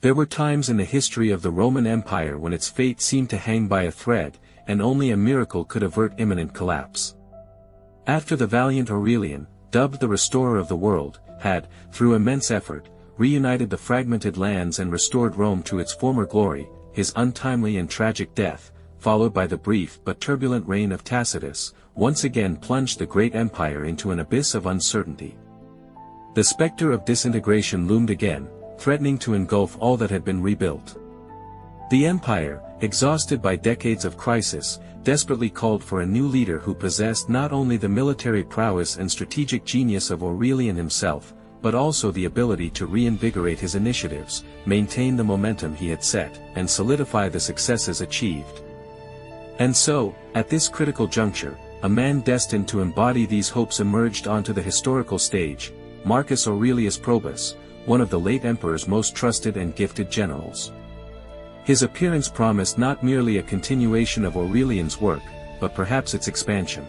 There were times in the history of the Roman Empire when its fate seemed to hang by a thread, and only a miracle could avert imminent collapse. After the valiant Aurelian, dubbed the restorer of the world, had, through immense effort, reunited the fragmented lands and restored Rome to its former glory, his untimely and tragic death, followed by the brief but turbulent reign of Tacitus, once again plunged the great empire into an abyss of uncertainty. The specter of disintegration loomed again, threatening to engulf all that had been rebuilt. The empire, exhausted by decades of crisis, desperately called for a new leader who possessed not only the military prowess and strategic genius of Aurelian himself, but also the ability to reinvigorate his initiatives, maintain the momentum he had set, and solidify the successes achieved. And so, at this critical juncture, a man destined to embody these hopes emerged onto the historical stage, Marcus Aurelius Probus, one of the late emperor's most trusted and gifted generals. His appearance promised not merely a continuation of Aurelian's work, but perhaps its expansion.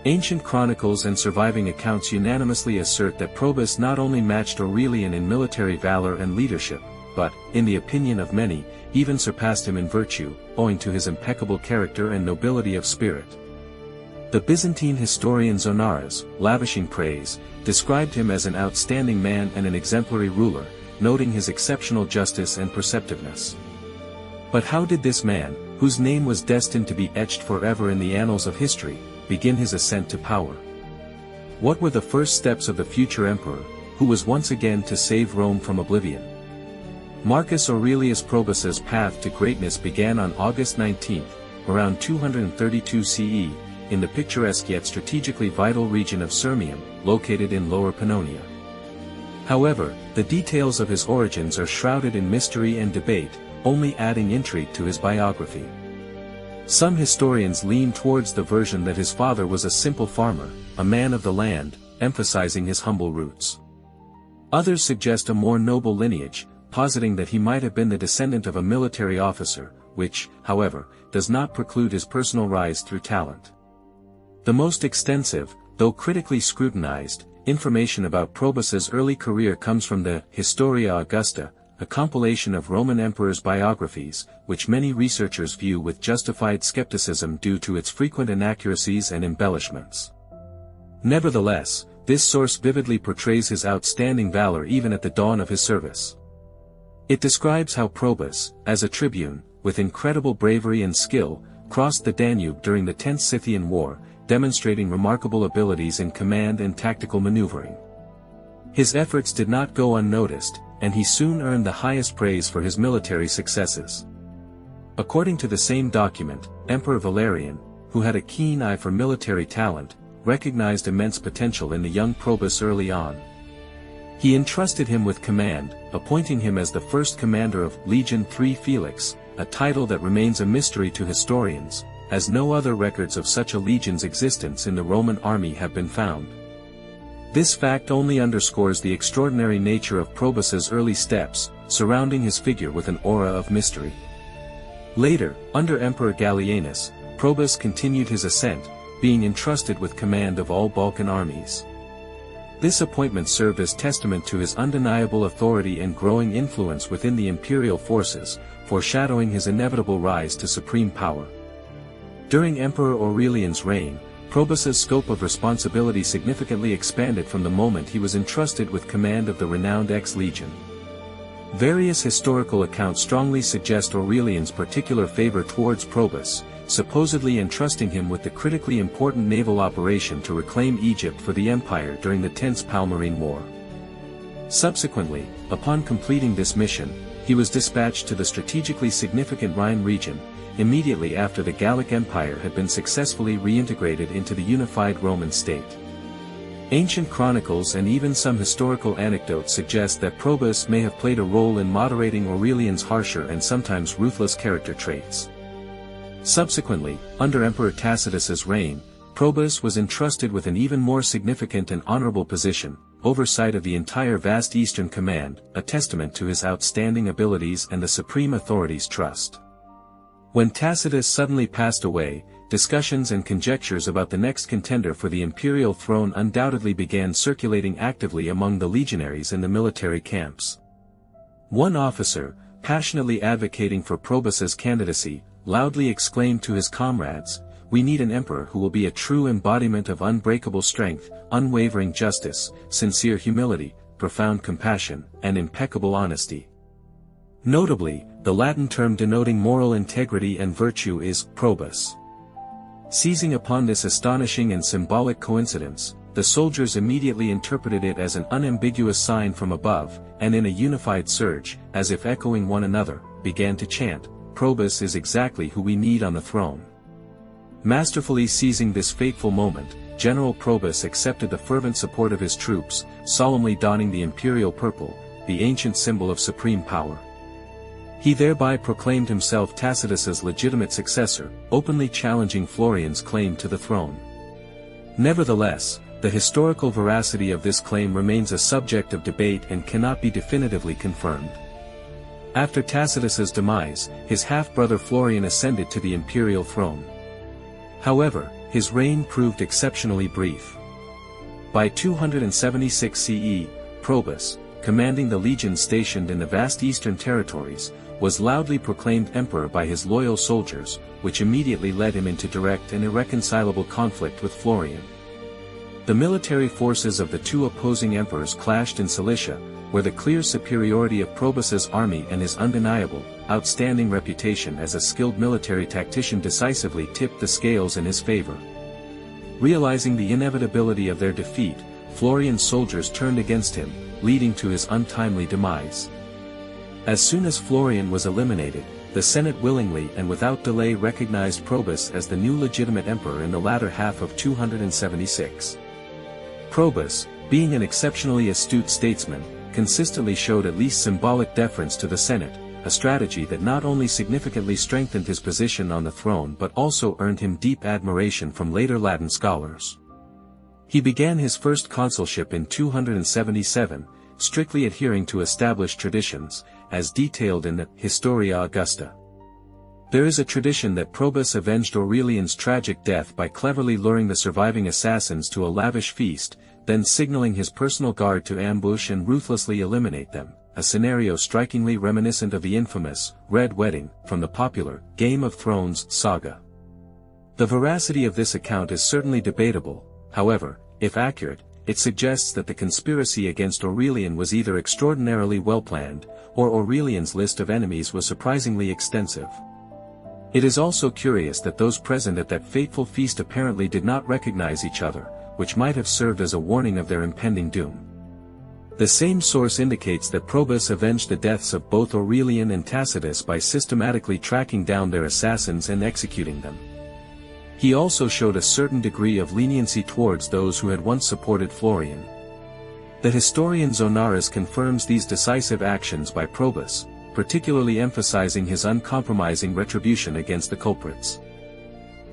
Ancient chronicles and surviving accounts unanimously assert that Probus not only matched Aurelian in military valor and leadership, but, in the opinion of many, even surpassed him in virtue, owing to his impeccable character and nobility of spirit. The Byzantine historian Zonaras, lavishing praise, described him as an outstanding man and an exemplary ruler, noting his exceptional justice and perceptiveness. But how did this man, whose name was destined to be etched forever in the annals of history, begin his ascent to power? What were the first steps of the future emperor, who was once again to save Rome from oblivion? Marcus Aurelius Probus's path to greatness began on August 19, around 232 CE, in the picturesque yet strategically vital region of Sirmium, located in Lower Pannonia. However, the details of his origins are shrouded in mystery and debate, only adding intrigue to his biography. Some historians lean towards the version that his father was a simple farmer, a man of the land, emphasizing his humble roots. Others suggest a more noble lineage, positing that he might have been the descendant of a military officer, which, however, does not preclude his personal rise through talent. The most extensive, though critically scrutinized, information about Probus's early career comes from the Historia Augusta, a compilation of Roman emperors' biographies, which many researchers view with justified skepticism due to its frequent inaccuracies and embellishments. Nevertheless, this source vividly portrays his outstanding valor even at the dawn of his service. It describes how Probus, as a tribune, with incredible bravery and skill, crossed the Danube during the 10th Scythian War, demonstrating remarkable abilities in command and tactical maneuvering. His efforts did not go unnoticed, and he soon earned the highest praise for his military successes. According to the same document, Emperor Valerian, who had a keen eye for military talent, recognized immense potential in the young Probus early on. He entrusted him with command, appointing him as the first commander of Legion III Felix, a title that remains a mystery to historians, as no other records of such a legion's existence in the Roman army have been found. This fact only underscores the extraordinary nature of Probus's early steps, surrounding his figure with an aura of mystery. Later, under Emperor Gallienus, Probus continued his ascent, being entrusted with command of all Balkan armies. This appointment served as testament to his undeniable authority and growing influence within the imperial forces, foreshadowing his inevitable rise to supreme power. During Emperor Aurelian's reign, Probus's scope of responsibility significantly expanded from the moment he was entrusted with command of the renowned X-Legion. Various historical accounts strongly suggest Aurelian's particular favor towards Probus, supposedly entrusting him with the critically important naval operation to reclaim Egypt for the empire during the tense Palmyrene War. Subsequently, upon completing this mission, he was dispatched to the strategically significant Rhine region, immediately after the Gallic Empire had been successfully reintegrated into the unified Roman state. Ancient chronicles and even some historical anecdotes suggest that Probus may have played a role in moderating Aurelian's harsher and sometimes ruthless character traits. Subsequently, under Emperor Tacitus's reign, Probus was entrusted with an even more significant and honorable position, oversight of the entire vast Eastern Command, a testament to his outstanding abilities and the supreme authority's trust. When Tacitus suddenly passed away, discussions and conjectures about the next contender for the imperial throne undoubtedly began circulating actively among the legionaries in the military camps. One officer, passionately advocating for Probus's candidacy, loudly exclaimed to his comrades, "We need an emperor who will be a true embodiment of unbreakable strength, unwavering justice, sincere humility, profound compassion, and impeccable honesty." Notably, the Latin term denoting moral integrity and virtue is probus. Seizing upon this astonishing and symbolic coincidence, the soldiers immediately interpreted it as an unambiguous sign from above, and in a unified surge, as if echoing one another, began to chant, "Probus is exactly who we need on the throne." Masterfully seizing this fateful moment, General Probus accepted the fervent support of his troops, solemnly donning the imperial purple, the ancient symbol of supreme power. He thereby proclaimed himself Tacitus's legitimate successor, openly challenging Florian's claim to the throne. Nevertheless, the historical veracity of this claim remains a subject of debate and cannot be definitively confirmed. After Tacitus's demise, his half-brother Florian ascended to the imperial throne. However, his reign proved exceptionally brief. By 276 CE, Probus, commanding the legions stationed in the vast eastern territories, was loudly proclaimed emperor by his loyal soldiers, which immediately led him into direct and irreconcilable conflict with Florian. The military forces of the two opposing emperors clashed in Cilicia, where the clear superiority of Probus's army and his undeniable, outstanding reputation as a skilled military tactician decisively tipped the scales in his favor. Realizing the inevitability of their defeat, Florian's soldiers turned against him, leading to his untimely demise. As soon as Florian was eliminated, the Senate willingly and without delay recognized Probus as the new legitimate emperor in the latter half of 276. Probus, being an exceptionally astute statesman, consistently showed at least symbolic deference to the Senate, a strategy that not only significantly strengthened his position on the throne but also earned him deep admiration from later Latin scholars. He began his first consulship in 277, strictly adhering to established traditions, as detailed in the Historia Augusta. There is a tradition that Probus avenged Aurelian's tragic death by cleverly luring the surviving assassins to a lavish feast, then signaling his personal guard to ambush and ruthlessly eliminate them, a scenario strikingly reminiscent of the infamous Red Wedding from the popular Game of Thrones saga. The veracity of this account is certainly debatable. However, if accurate, it suggests that the conspiracy against Aurelian was either extraordinarily well-planned, or Aurelian's list of enemies was surprisingly extensive. It is also curious that those present at that fateful feast apparently did not recognize each other, which might have served as a warning of their impending doom. The same source indicates that Probus avenged the deaths of both Aurelian and Tacitus by systematically tracking down their assassins and executing them. He also showed a certain degree of leniency towards those who had once supported Florian. The historian Zonaras confirms these decisive actions by Probus, particularly emphasizing his uncompromising retribution against the culprits.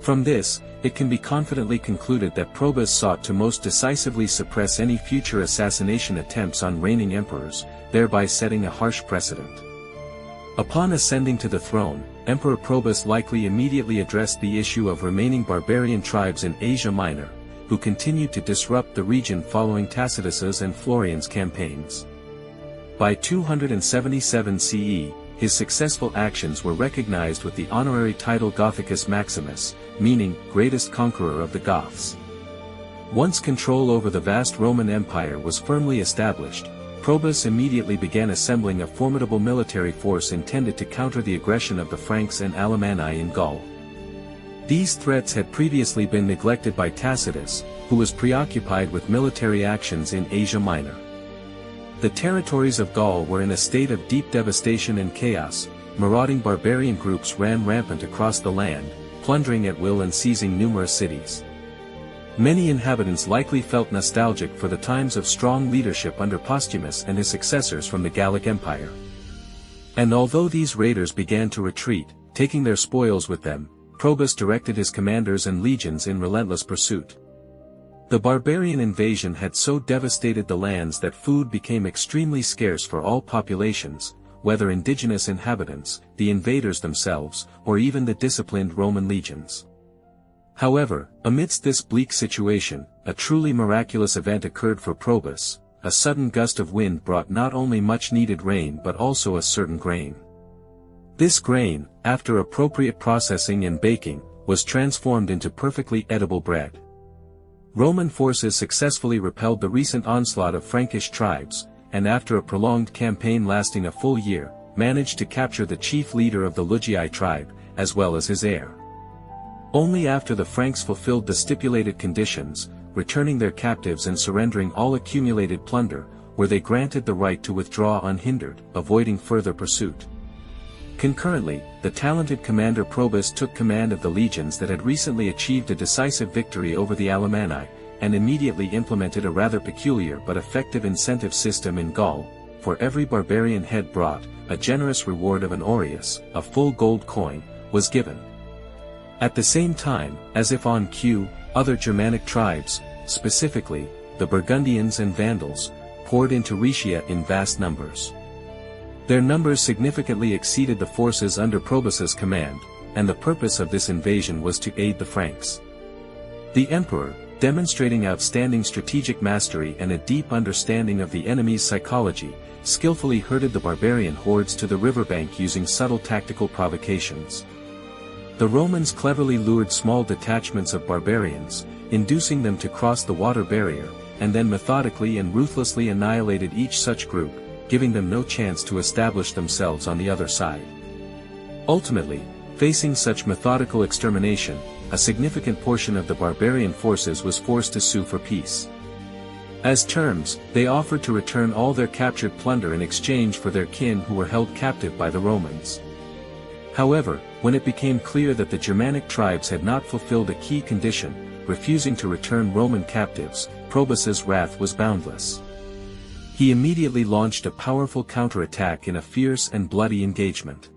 From this, it can be confidently concluded that Probus sought to most decisively suppress any future assassination attempts on reigning emperors, thereby setting a harsh precedent. Upon ascending to the throne, Emperor Probus likely immediately addressed the issue of remaining barbarian tribes in Asia Minor, who continued to disrupt the region following Tacitus's and Florian's campaigns. By 277 CE, his successful actions were recognized with the honorary title Gothicus Maximus, meaning greatest conqueror of the Goths. Once control over the vast Roman Empire was firmly established, Probus immediately began assembling a formidable military force intended to counter the aggression of the Franks and Alemanni in Gaul. These threats had previously been neglected by Tacitus, who was preoccupied with military actions in Asia Minor. The territories of Gaul were in a state of deep devastation and chaos. Marauding barbarian groups ran rampant across the land, plundering at will and seizing numerous cities. Many inhabitants likely felt nostalgic for the times of strong leadership under Postumus and his successors from the Gallic Empire. And although these raiders began to retreat, taking their spoils with them, Probus directed his commanders and legions in relentless pursuit. The barbarian invasion had so devastated the lands that food became extremely scarce for all populations, whether indigenous inhabitants, the invaders themselves, or even the disciplined Roman legions. However, amidst this bleak situation, a truly miraculous event occurred for Probus. a sudden gust of wind brought not only much-needed rain but also a certain grain. This grain, after appropriate processing and baking, was transformed into perfectly edible bread. Roman forces successfully repelled the recent onslaught of Frankish tribes, and after a prolonged campaign lasting a full year, managed to capture the chief leader of the Lugii tribe, as well as his heir. Only after the Franks fulfilled the stipulated conditions, returning their captives and surrendering all accumulated plunder, were they granted the right to withdraw unhindered, avoiding further pursuit. Concurrently, the talented commander Probus took command of the legions that had recently achieved a decisive victory over the Alemanni, and immediately implemented a rather peculiar but effective incentive system in Gaul. For every barbarian head brought, a generous reward of an aureus, a full gold coin, was given. At the same time, as if on cue, other Germanic tribes, specifically, the Burgundians and Vandals, poured into Rhaetia in vast numbers. Their numbers significantly exceeded the forces under Probus's command, and the purpose of this invasion was to aid the Franks. The emperor, demonstrating outstanding strategic mastery and a deep understanding of the enemy's psychology, skillfully herded the barbarian hordes to the riverbank using subtle tactical provocations. The Romans cleverly lured small detachments of barbarians, inducing them to cross the water barrier, and then methodically and ruthlessly annihilated each such group, giving them no chance to establish themselves on the other side. Ultimately, facing such methodical extermination, a significant portion of the barbarian forces was forced to sue for peace. As terms, they offered to return all their captured plunder in exchange for their kin who were held captive by the Romans. However, when it became clear that the Germanic tribes had not fulfilled a key condition, refusing to return Roman captives, Probus's wrath was boundless. He immediately launched a powerful counterattack in a fierce and bloody engagement.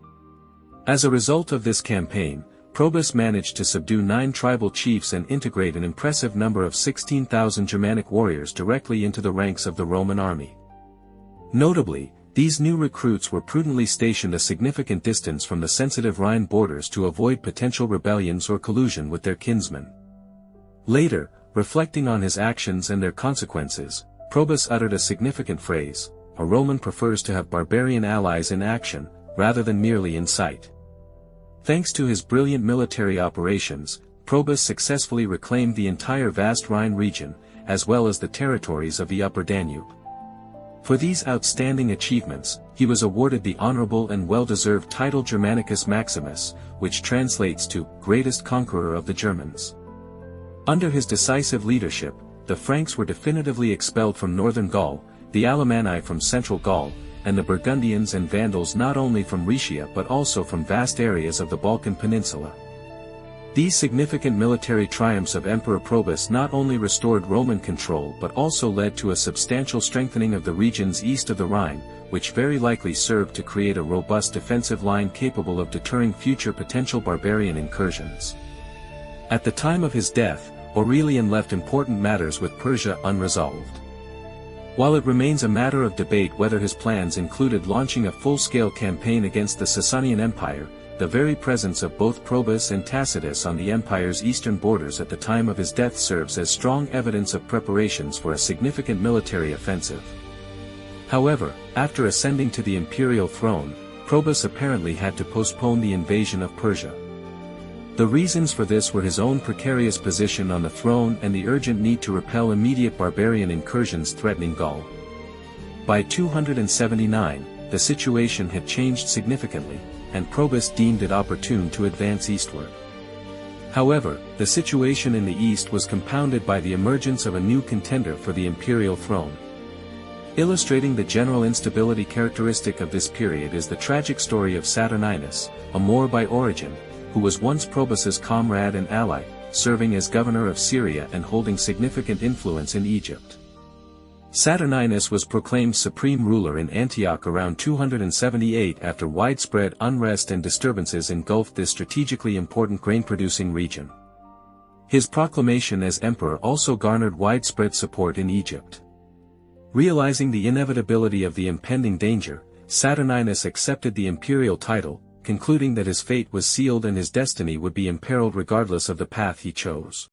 As a result of this campaign, Probus managed to subdue 9 tribal chiefs and integrate an impressive number of 16,000 Germanic warriors directly into the ranks of the Roman army. Notably, these new recruits were prudently stationed a significant distance from the sensitive Rhine borders to avoid potential rebellions or collusion with their kinsmen. Later, reflecting on his actions and their consequences, Probus uttered a significant phrase: "A Roman prefers to have barbarian allies in action, rather than merely in sight." Thanks to his brilliant military operations, Probus successfully reclaimed the entire vast Rhine region, as well as the territories of the Upper Danube. For these outstanding achievements, he was awarded the honorable and well-deserved title Germanicus Maximus, which translates to "greatest conqueror of the Germans." Under his decisive leadership, the Franks were definitively expelled from northern Gaul, the Alemanni from central Gaul, and the Burgundians and Vandals not only from Rhaetia but also from vast areas of the Balkan Peninsula. These significant military triumphs of Emperor Probus not only restored Roman control but also led to a substantial strengthening of the regions east of the Rhine, which very likely served to create a robust defensive line capable of deterring future potential barbarian incursions. At the time of his death, Aurelian left important matters with Persia unresolved. While it remains a matter of debate whether his plans included launching a full-scale campaign against the Sasanian Empire, the very presence of both Probus and Tacitus on the empire's eastern borders at the time of his death serves as strong evidence of preparations for a significant military offensive. However, after ascending to the imperial throne, Probus apparently had to postpone the invasion of Persia. The reasons for this were his own precarious position on the throne and the urgent need to repel immediate barbarian incursions threatening Gaul. By 279, the situation had changed significantly, and Probus deemed it opportune to advance eastward. However, the situation in the east was compounded by the emergence of a new contender for the imperial throne. Illustrating the general instability characteristic of this period is the tragic story of Saturninus, a Moor by origin, who was once Probus's comrade and ally, serving as governor of Syria and holding significant influence in Egypt. Saturninus was proclaimed supreme ruler in Antioch around 278 after widespread unrest and disturbances engulfed this strategically important grain-producing region. His proclamation as emperor also garnered widespread support in Egypt. Realizing the inevitability of the impending danger, Saturninus accepted the imperial title, concluding that his fate was sealed and his destiny would be imperiled regardless of the path he chose.